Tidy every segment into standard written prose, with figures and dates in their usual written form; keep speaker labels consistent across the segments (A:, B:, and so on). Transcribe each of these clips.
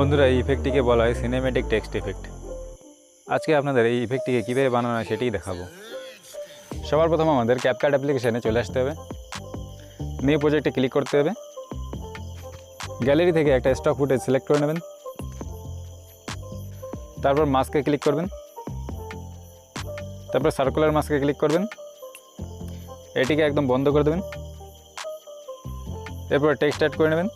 A: বন্ধুরা এই ইফেক্টটিকে বলা হয় সিনেম্যাটিক টেক্সট ইফেক্ট। আজকে আপনাদের এই ইফেক্টটিকে কীভাবে বানানো হয় সেটাই দেখাবো। সবার প্রথম আমাদের ক্যাপকাট অ্যাপ্লিকেশানে চলে আসতে হবে, নিউ প্রজেক্টে ক্লিক করতে হবে, গ্যালারি থেকে একটা স্টক ফুটেজ সিলেক্ট করে নেবেন, তারপর মাস্কে ক্লিক করবেন, তারপর সার্কুলার মাস্কে ক্লিক করবেন, এটিকে একদম বন্ধ করে দেবেন, এরপর টেক্সট অ্যাড করে নেবেন।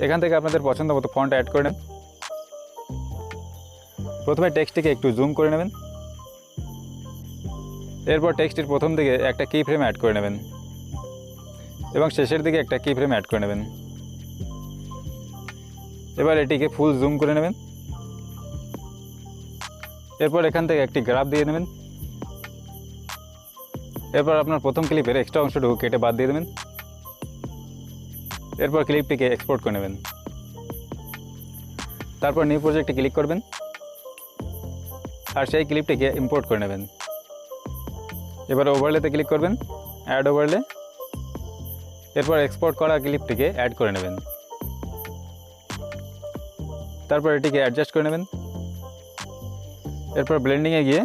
A: এখান থেকে আপনাদের পছন্দ মতো ফন্ট অ্যাড করে নেন। প্রথমে টেক্সটটিকে একটু জুম করে নেবেন, এরপর টেক্সটের প্রথম দিকে একটা কি ফ্রেম অ্যাড করে নেবেন এবং শেষের দিকে একটা কি ফ্রেম অ্যাড করে নেবেন। এবার এটিকে ফুল জুম করে নেবেন, এরপর এখান থেকে একটি গ্রাফ দিয়ে নেবেন, এরপর আপনার প্রথম ক্লিপের এক্সট্রা অংশটুকু কেটে বাদ দিয়ে দেবেন, এরপর ক্লিপটিকে এক্সপোর্ট করে নেবেন, তারপর নিউ প্রজেক্টে ক্লিক করবেন আর সেই ক্লিপটিকে ইম্পোর্ট করে নেবেন। এবার ওভারলেতে ক্লিক করবেন, অ্যাড ওভারলে, এরপর এক্সপোর্ট করা ক্লিপটিকে অ্যাড করে নেবেন, তারপর এটিকে অ্যাডজাস্ট করে নেবেন, এরপর ব্লেন্ডিংয়ে গিয়ে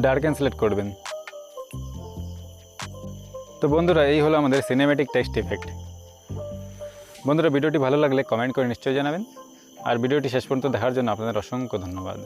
A: ডার্কেন সিলেক্ট করবেন। তো বন্ধুরা এই হলো আমাদের সিনেম্যাটিক টেক্সট ইফেক্ট। বন্ধুরা ভিডিওটি ভালো লাগলে কমেন্ট করে নিশ্চয়ই জানাবেন, আর ভিডিওটি শেষ পর্যন্ত দেখার জন্য আপনাদের অসংখ্য ধন্যবাদ।